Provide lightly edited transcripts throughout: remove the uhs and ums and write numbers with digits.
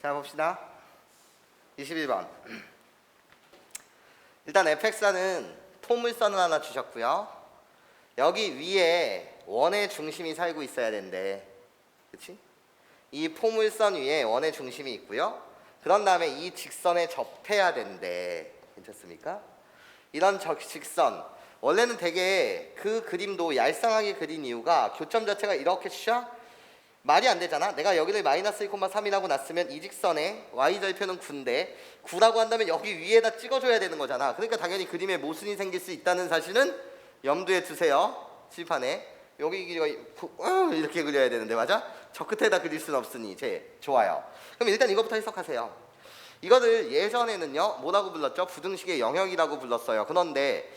자, 봅시다. 21번. 일단 fx는 포물선을 하나 주셨고요. 여기 위에 원의 중심이 살고 있어야 되는데, 그치? 이 포물선 위에 원의 중심이 있고요. 그런 다음에 이 직선에 접해야 되는데, 괜찮습니까? 이런 직선, 원래는 되게 그 그림도 얄쌍하게 그린 이유가 교점 자체가 이렇게 샥 말이 안 되잖아. 내가 여기를 마이너스 1,3이라고 놨으면 이 직선에 y절표는 9인데 9라고 한다면 여기 위에다 찍어줘야 되는 거잖아. 그러니까 당연히 그림에 모순이 생길 수 있다는 사실은 염두에 두세요. 칠판에 여기 이렇게 그려야 되는데, 맞아? 저 끝에다 그릴 수는 없으니 좋아요. 그럼 일단 이거부터 해석하세요. 이거를 예전에는요 뭐라고 불렀죠? 부등식의 영역이라고 불렀어요. 그런데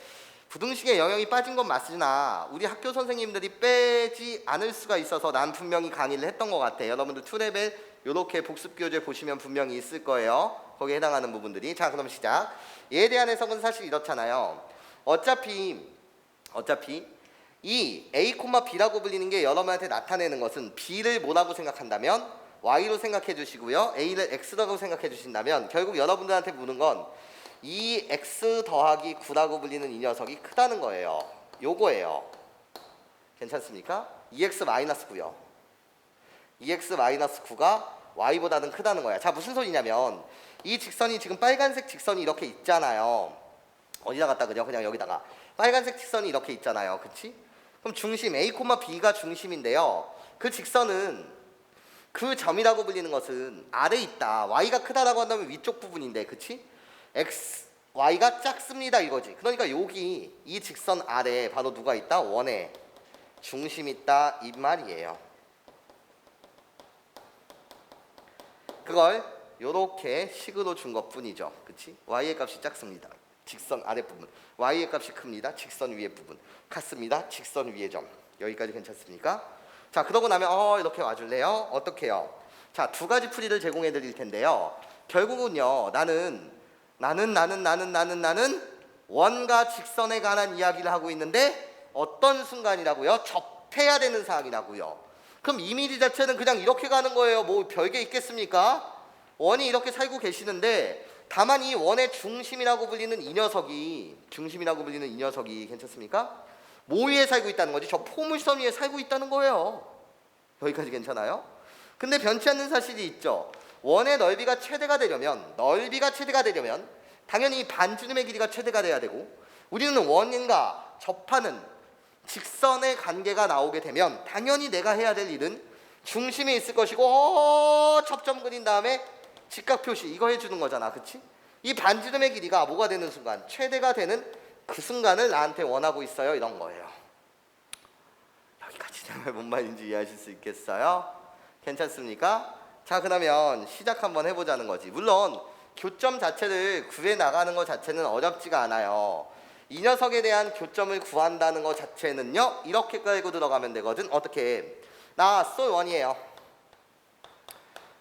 부등식의 영역이 빠진 건 맞으나 우리 학교 선생님들이 빼지 않을 수가 있어서 난 분명히 강의를 했던 것 같아. 여러분들 2레벨 이렇게 복습교재 보시면 분명히 있을 거예요. 거기에 해당하는 부분들이. 자, 그럼 시작. 얘에 대한 해석은 사실 이렇잖아요. 어차피 이 A, B라고 불리는 게 여러분한테 나타내는 것은 B를 뭐라고 생각한다면 Y로 생각해 주시고요. A를 X라고 생각해 주신다면 결국 여러분들한테 묻는 건 이 x 더하기 9라고 불리는 이 녀석이 크다는 거예요. 요거예요. 괜찮습니까? 2x 마이너스 9요. 2x 마이너스 9가 y보다는 크다는 거야. 자, 무슨 소리냐면 이 직선이 지금 빨간색 직선이 이렇게 있잖아요. 어디다 갖다 그려? 그냥 여기다가. 빨간색 직선이 이렇게 있잖아요. 그치? 그럼 중심 A, B가 중심인데요. 그 직선은 그 점이라고 불리는 것은 아래에 있다. y가 크다라고 한다면 위쪽 부분인데, 그치? y가 작습니다 이거지. 그러니까 여기 이 직선 아래에 바로 누가 있다? 원의 중심이 있다 이 말이에요. 그걸 요렇게 식으로 준 것뿐이죠. 그치? y의 값이 작습니다. 직선 아랫부분. y의 값이 큽니다. 직선 위의 부분. 같습니다. 직선 위의 점. 여기까지 괜찮습니까? 자, 그러고 나면 이렇게 와줄래요? 어떻게요? 자, 두 가지 풀이를 제공해 드릴 텐데요. 결국은요 나는 원과 직선에 관한 이야기를 하고 있는데 어떤 순간이라고요? 접해야 되는 사항이라고요. 그럼 이미지 자체는 그냥 이렇게 가는 거예요. 뭐 별게 있겠습니까? 원이 이렇게 살고 계시는데 다만 이 원의 중심이라고 불리는 이 녀석이 괜찮습니까? 뭐 위에 살고 있다는 거지? 저 포물선 위에 살고 있다는 거예요. 여기까지 괜찮아요? 근데 변치 않는 사실이 있죠. 원의 넓이가 최대가 되려면 당연히 반지름의 길이가 최대가 돼야 되고, 우리는 원인과 접하는 직선의 관계가 나오게 되면 당연히 내가 해야 될 일은 중심에 있을 것이고 접점 그린 다음에 직각 표시 이거 해주는 거잖아. 그치? 이 반지름의 길이가 뭐가 되는 순간? 최대가 되는 그 순간을 나한테 원하고 있어요. 이런 거예요. 여기까지 정말 뭔 말인지 이해하실 수 있겠어요? 괜찮습니까? 자, 그러면 시작 한번 해보자는 거지. 물론 교점 자체를 구해 나가는 것 자체는 어렵지가 않아요. 이 녀석에 대한 교점을 구한다는 것 자체는요 이렇게 깔고 들어가면 되거든. 어떻게? 나 솔1이에요.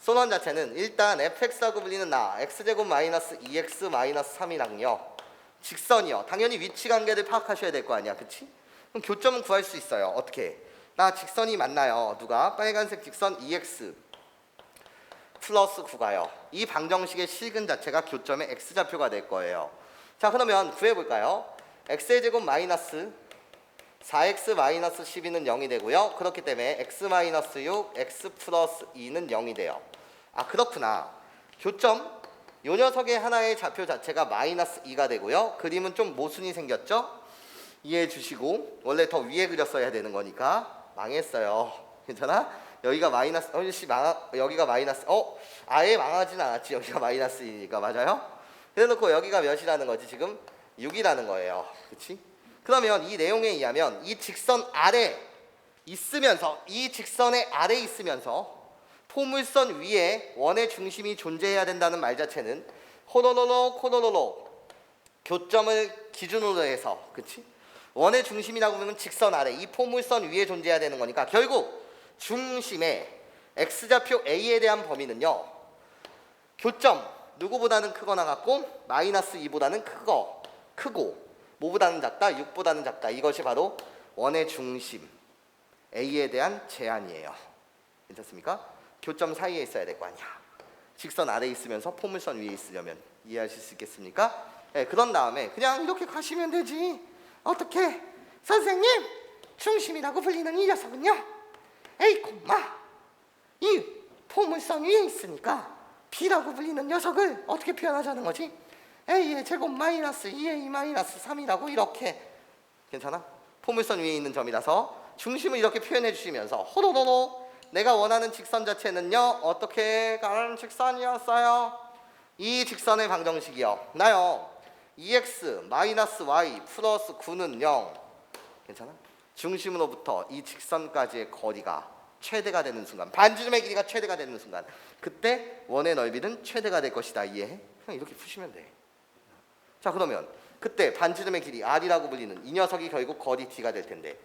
솔1 자체는 일단 fx라고 불리는 x제곱 마이너스 2x 마이너스 3이랑요 직선이요. 당연히 위치 관계를 파악하셔야 될 거 아니야. 그치? 그럼 교점은 구할 수 있어요. 어떻게? 나 직선이 맞나요? 누가? 빨간색 직선 2x 플러스 9가요. 이 방정식의 실근 자체가 교점의 x좌표가 될 거예요. 자, 그러면 구해볼까요? x의 제곱 마이너스 4x 마이너스 12는 0이 되고요. 그렇기 때문에 x 마이너스 6, x 플러스 2는 0이 돼요. 아, 그렇구나. 교점 요 녀석의 하나의 좌표 자체가 마이너스 2가 되고요. 그림은 좀 모순이 생겼죠? 이해해 주시고, 원래 더 위에 그렸어야 되는 거니까 망했어요. 괜찮아? 여기가 마이너스 여기가 마이너스 아예 망하진 않았지. 여기가 마이너스이니까. 맞아요? 그래놓고 여기가 몇이라는 거지? 지금 6이라는 거예요. 그치? 그러면 이 내용에 의하면 이 직선 아래 있으면서 이 직선의 아래 있으면서 포물선 위에 원의 중심이 존재해야 된다는 말 자체는 호로로로 교점을 기준으로 해서, 그치? 원의 중심이라고 하면 직선 아래 이 포물선 위에 존재해야 되는 거니까 결국 중심의 x좌표 a에 대한 범위는요 교점 누구보다는 크거나 같고 마이너스 2보다는 크고 뭐보다는 작다? 6보다는 작다. 이것이 바로 원의 중심 A에 대한 제한이에요. 괜찮습니까? 교점 사이에 있어야 될 거 아니야. 직선 아래에 있으면서 포물선 위에 있으려면 이해하실 수 있겠습니까? 네, 그런 다음에 그냥 이렇게 가시면 되지. 어떻게? 선생님, 중심이라고 불리는 이 녀석은요, A, 이 포물선 위에 있으니까 B라고 불리는 녀석을 어떻게 표현하자는 거지? A의 제곱 마이너스 2A 마이너스 3이라고 이렇게. 괜찮아? 포물선 위에 있는 점이라서 중심을 이렇게 표현해 주시면서 호로로로 내가 원하는 직선 자체는요, 어떻게 가는 직선이었어요? 이 직선의 방정식이요, 나요 2x 마이너스 y 플러스 9는 0. 괜찮아? 중심으로부터 이 직선까지의 거리가 최대가 되는 순간, 반지름의 길이가 최대가 되는 순간, 그때 원의 넓이는 최대가 될 것이다. 이해해? 그냥 이렇게 푸시면 돼. 자, 그러면 그때 반지름의 길이 r이라고 불리는 이 녀석이 결국 거리 d가 될 텐데,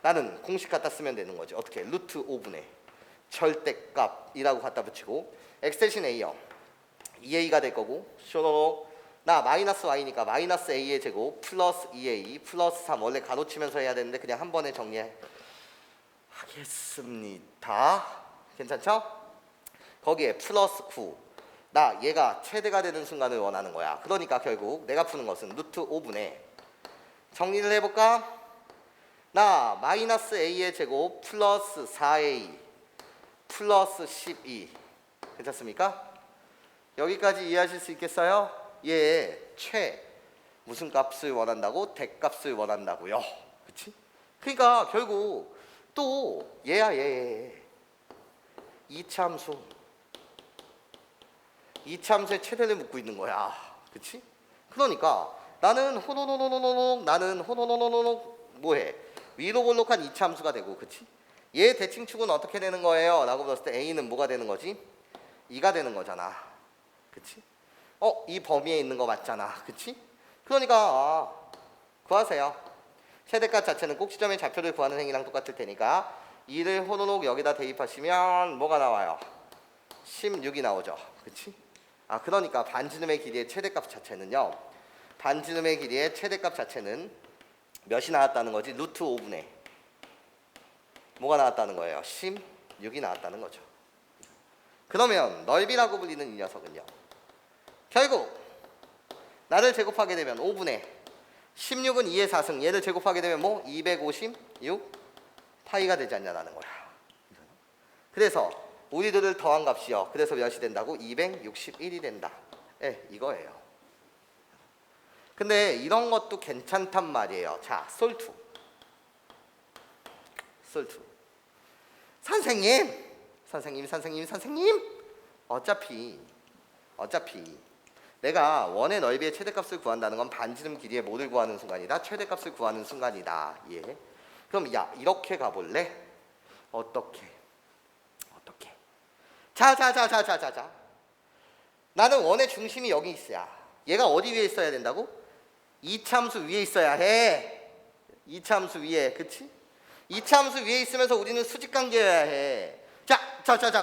나는 공식 갖다 쓰면 되는 거지. 어떻게? 루트 5분의 절대값이라고 갖다 붙이고 x 대신 a요 2a가 될 거고, 쇼로로 나 마이너스 y니까 마이너스 a의 제곱 플러스 2a 플러스 3. 원래 가로치면서 해야 되는데 그냥 한 번에 정리하겠습니다. 괜찮죠? 거기에 플러스 9. 나 얘가 최대가 되는 순간을 원하는 거야. 그러니까 결국 내가 푸는 것은 루트 5분의, 정리를 해볼까? 나 마이너스 a의 제곱 플러스 4a 플러스 12. 괜찮습니까? 여기까지 이해하실 수 있겠어요? 얘 무슨 값을 원한다고? 대값을 원한다고요. 그치? 그러니까 결국 또 얘야, 얘 이차함수의 최대를 묻고 있는 거야. 그치? 그러니까 나는 호노노노노노 뭐해? 위로 볼록한 이차함수가 되고, 그치? 얘 대칭축은 어떻게 되는 거예요? 라고 물었을 때 a는 뭐가 되는 거지? 2가 되는 거잖아. 그치? 이 범위에 있는 거 맞잖아. 그치? 그러니까 구하세요. 최대값 자체는 꼭 지점의 좌표를 구하는 행위랑 똑같을 테니까 2를 호노록 여기다 대입하시면 뭐가 나와요? 16이 나오죠. 그치? 그러니까 반지름의 길이의 최대값 자체는요, 반지름의 길이의 최대값 자체는 몇이 나왔다는 거지? 루트 5분의 뭐가 나왔다는 거예요? 16이 나왔다는 거죠. 그러면 넓이라고 불리는 이 녀석은요, 결국 나를 제곱하게 되면 5분의 16은 2의 4승, 얘를 제곱하게 되면 뭐 256 파이가 되지 않냐라는 거야. 그래서 우리들을 더한 값이요, 그래서 몇이 된다고? 261이 된다. 이거예요. 근데 이런 것도 괜찮단 말이에요. 자, 솔투. 선생님, 어차피 내가 원의 넓이의 최대값을 구한다는 건 반지름 길이의 뭐를 구하는 순간이다? 최대값을 구하는 순간이다. 예. 그럼 야, 이렇게 가볼래? 어떻게? 자. 나는 원의 중심이 여기 있어야. 얘가 어디 위에 있어야 된다고? 이차함수 위에 있어야 해. 이차함수 위에, 그치? 이차함수 위에 있으면서 우리는 수직관계여야 해. 자,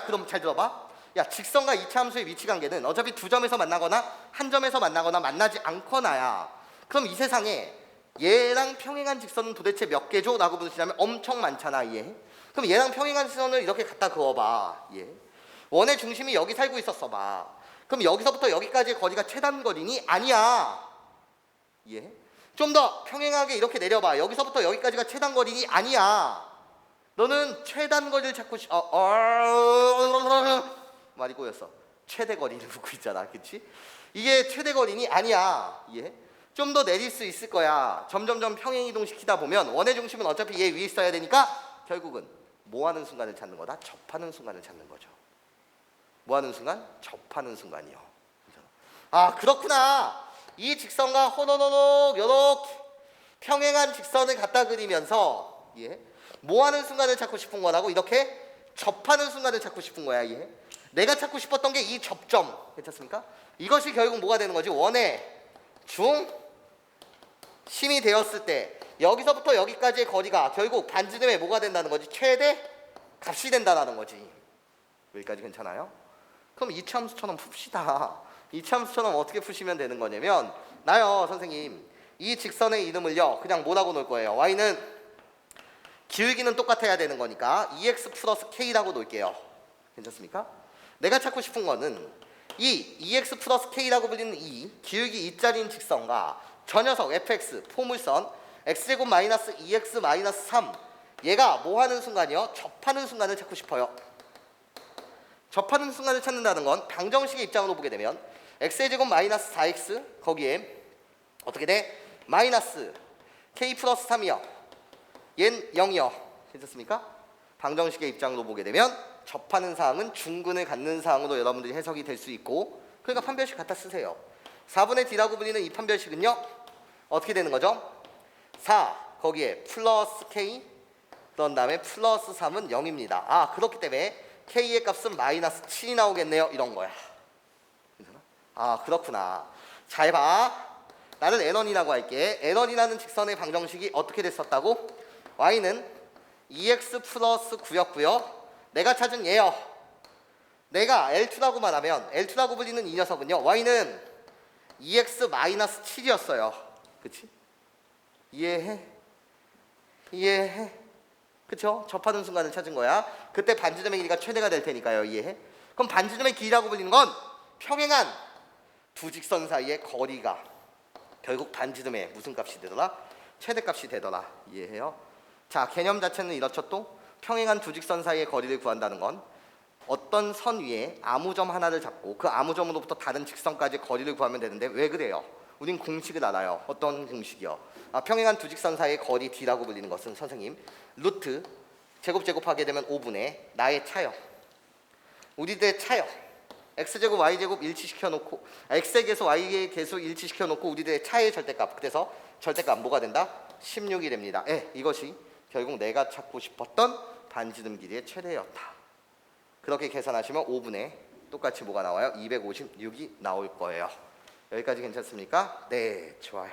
그럼 잘 들어봐. 야, 직선과 이차함수의 위치관계는 어차피 두 점에서 만나거나 한 점에서 만나거나 만나지 않거나야. 그럼 이 세상에 얘랑 평행한 직선은 도대체 몇 개죠? 라고 물으시자면 엄청 많잖아. 얘. 그럼 얘랑 평행한 직선을 이렇게 갖다 그어봐. 얘. 원의 중심이 여기 살고 있었어 봐. 그럼 여기서부터 여기까지의 거리가 최단거리니? 아니야. 예? 좀 더 평행하게 이렇게 내려봐. 여기서부터 여기까지가 최단거리니? 아니야. 너는 최단거리를 찾고 말이 꼬였어. 최대거리를 묻고 있잖아. 그치? 이게 최대거리니? 아니야. 예? 좀 더 내릴 수 있을 거야. 점점점 평행 이동시키다 보면 원의 중심은 어차피 얘 위에 있어야 되니까 결국은 뭐 하는 순간을 찾는 거다? 접하는 순간을 찾는 거죠. 뭐 하는 순간? 접하는 순간이요. 그렇구나. 이 직선과 호노노노 요렇게 평행한 직선을 갖다 그리면서 뭐 하는 순간을 찾고 싶은 거라고? 이렇게 접하는 순간을 찾고 싶은 거야. 내가 찾고 싶었던 게 이 접점. 괜찮습니까? 이것이 결국 뭐가 되는 거지? 원의 중심이 되었을 때 여기서부터 여기까지의 거리가 결국 반지름에 뭐가 된다는 거지? 최대 값이 된다는 거지. 여기까지 괜찮아요? 그럼 이차함수처럼 풉시다. 이차함수처럼 어떻게 푸시면 되는 거냐면, 나요 선생님, 이 직선의 이름을요 그냥 뭐라고 놓을 거예요? y는 기울기는 똑같아야 되는 거니까 2x 플러스 k라고 놓을게요. 괜찮습니까? 내가 찾고 싶은 거는 이 EX 플러스 K라고 불리는 이 기울기 2짜리인 직선과 저 녀석 fx 포물선 x제곱 마이너스 2x 마이너스 3 얘가 뭐 하는 순간이요? 접하는 순간을 찾고 싶어요. 접하는 순간을 찾는다는 건 방정식의 입장으로 보게 되면 x의 제곱 마이너스 4x 거기에 어떻게 돼? 마이너스 k 플러스 3이요. 얜 0이요. 괜찮습니까? 방정식의 입장으로 보게 되면 접하는 사항은 중근을 갖는 사항으로 여러분들이 해석이 될 수 있고 그러니까 판별식 갖다 쓰세요. 4분의 d라고 불리는 이 판별식은요. 어떻게 되는 거죠? 4 거기에 플러스 k 그런 다음에 플러스 3은 0입니다. 아 그렇기 때문에 k의 값은 마이너스 7이 나오겠네요. 이런 거야. 아 그렇구나. 잘 봐. 나는 n1이라고 할게. n1이라는 직선의 방정식이 어떻게 됐었다고? y는 2x 플러스 9였고요. 내가 찾은 얘요. 내가 L2라고 말하면 L2라고 불리는 이 녀석은요. y는 2x 마이너스 7이었어요. 그치? 이해해? 이해해? 그쵸? 접하는 순간을 찾은 거야. 그때 반지름의 길이가 최대가 될 테니까요. 이해해? 그럼 반지름의 길이라고 불리는 건 평행한 두 직선 사이의 거리가 결국 반지름의 무슨 값이 되더라? 최대값이 되더라. 이해해요? 자, 개념 자체는 이렇죠. 또 평행한 두 직선 사이의 거리를 구한다는 건 어떤 선 위에 아무 점 하나를 잡고 그 아무 점으로부터 다른 직선까지 거리를 구하면 되는데 왜 그래요? 우린 공식을 알아요. 어떤 공식이요? 평행한 두 직선 사이의 거리 d라고 불리는 것은 선생님 루트 제곱하게 되면 5분의 나의 차요. 우리들의 차요. x제곱 y제곱 일치시켜놓고 x의 개수 y의 개수 일치시켜놓고 우리들의 차의 절대값 그래서 절대값 뭐가 된다? 16이 됩니다. 이것이 결국 내가 찾고 싶었던 반지름 길이의 최대였다. 그렇게 계산하시면 5분의 똑같이 뭐가 나와요? 256이 나올 거예요. 여기까지 괜찮습니까? 네, 좋아요.